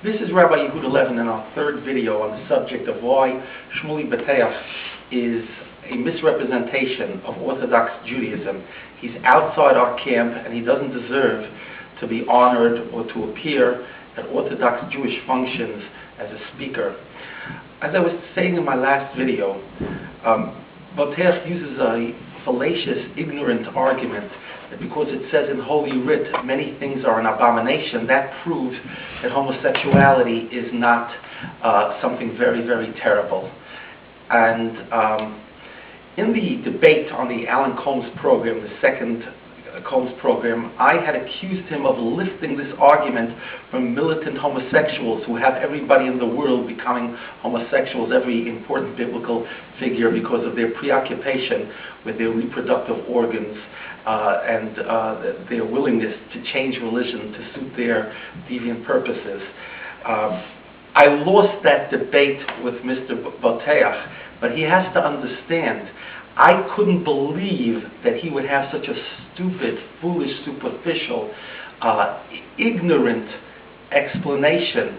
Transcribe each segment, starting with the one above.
This is Rabbi Yehuda Levin in our third video on the subject of why Shmuely Boteach is a misrepresentation of Orthodox Judaism. He's outside our camp and he doesn't deserve to be honored or to appear at Orthodox Jewish functions as a speaker. As I was saying in my last video, Boteach uses a fallacious, ignorant argument that because it says in Holy Writ many things are an abomination, that proves that homosexuality is not something very, very terrible. And in the debate on the Alan Combs program, the second Combs program, I had accused him of lifting this argument from militant homosexuals who have everybody in the world becoming homosexuals, every important biblical figure, because of their preoccupation with their reproductive organs and their willingness to change religion to suit their deviant purposes. I lost that debate with Mr. Boteach, but he has to understand, I couldn't believe that he would have such a stupid, foolish, superficial, ignorant explanation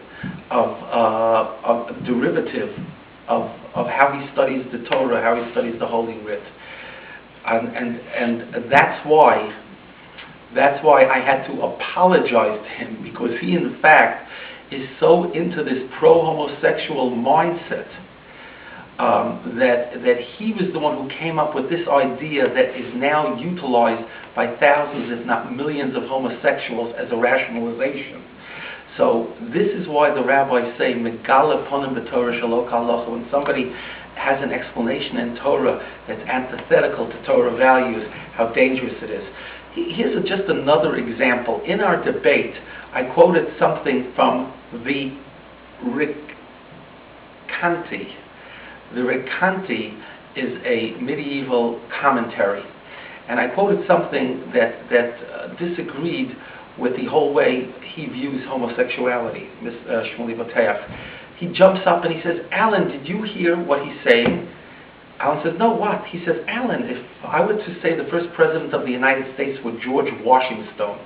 of derivative of how he studies the Torah, how he studies the Holy Writ. And that's why I had to apologize to him, because he in fact is so into this pro-homosexual mindset that he was the one who came up with this idea that is now utilized by thousands, if not millions, of homosexuals as a rationalization. So this is why the rabbis say, Megala ponim b'Torah shelo k'halacha. When somebody has an explanation in Torah that's antithetical to Torah values, how dangerous it is. Here's just another example. In our debate, I quoted something from the Recanati. The Recanati is a medieval commentary, and I quoted something that disagreed with the whole way he views homosexuality, Shmuely Boteach. He jumps up and he says, Alan, did you hear what he's saying? Alan says, no, what? He says, Alan, if I were to say the first president of the United States were George Washington,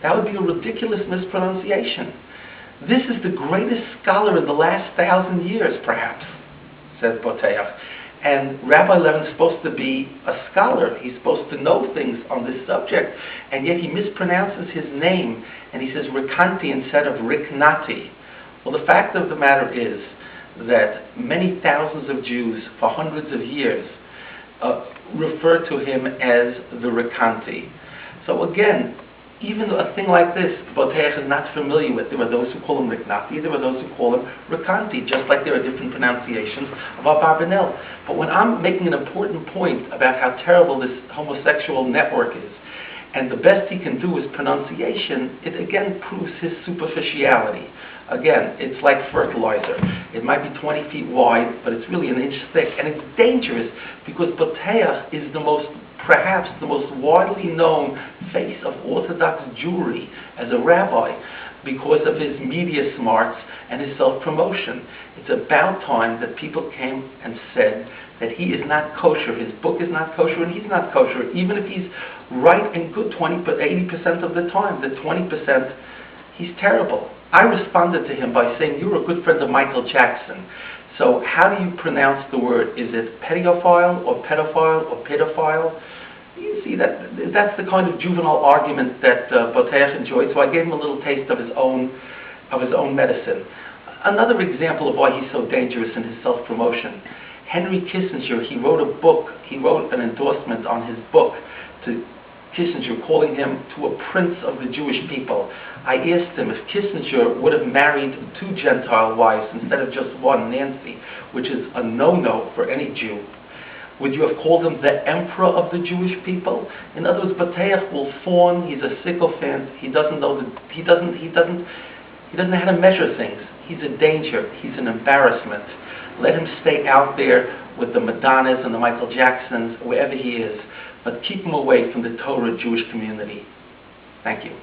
that would be a ridiculous mispronunciation. This is the greatest scholar in the last 1,000 years, perhaps, says Boteach. And Rabbi Levin is supposed to be a scholar. He's supposed to know things on this subject, and yet he mispronounces his name, and he says Recanati instead of Riknati. Well, the fact of the matter is that many thousands of Jews for hundreds of years refer to him as the Recanati. So again, even a thing like this, Boteach is not familiar with. There are those who call him Riknati, there are those who call him Recanati, just like there are different pronunciations of Abarbanel. But when I'm making an important point about how terrible this homosexual network is, and the best he can do is pronunciation, it again proves his superficiality. Again, it's like fertilizer. It might be 20 feet wide, but it's really an inch thick. And it's dangerous because Boteach is perhaps the most widely known face of Orthodox Jewry as a rabbi because of his media smarts and his self-promotion. It's about time that people came and said that he is not kosher, his book is not kosher, and he's not kosher, even if he's right and good 80% of the time. The 20%, he's terrible. I responded to him by saying, you're a good friend of Michael Jackson. So how do you pronounce the word? Is it pedophile or pedophile or pedophile? You see, that's the kind of juvenile argument that Boteach enjoyed. So I gave him a little taste of his own medicine. Another example of why he's so dangerous in his self-promotion. Henry Kissinger, he wrote an endorsement on his book to Kissinger, calling him to a prince of the Jewish people. I asked him if Kissinger would have married 2 Gentile wives instead of just one, Nancy, which is a no-no for any Jew. Would you have called him the emperor of the Jewish people? In other words, Boteach will fawn. He's a sycophant. He doesn't know he doesn't know how to measure things. He's a danger. He's an embarrassment. Let him stay out there with the Madonnas and the Michael Jacksons, wherever he is, but keep him away from the Torah Jewish community. Thank you.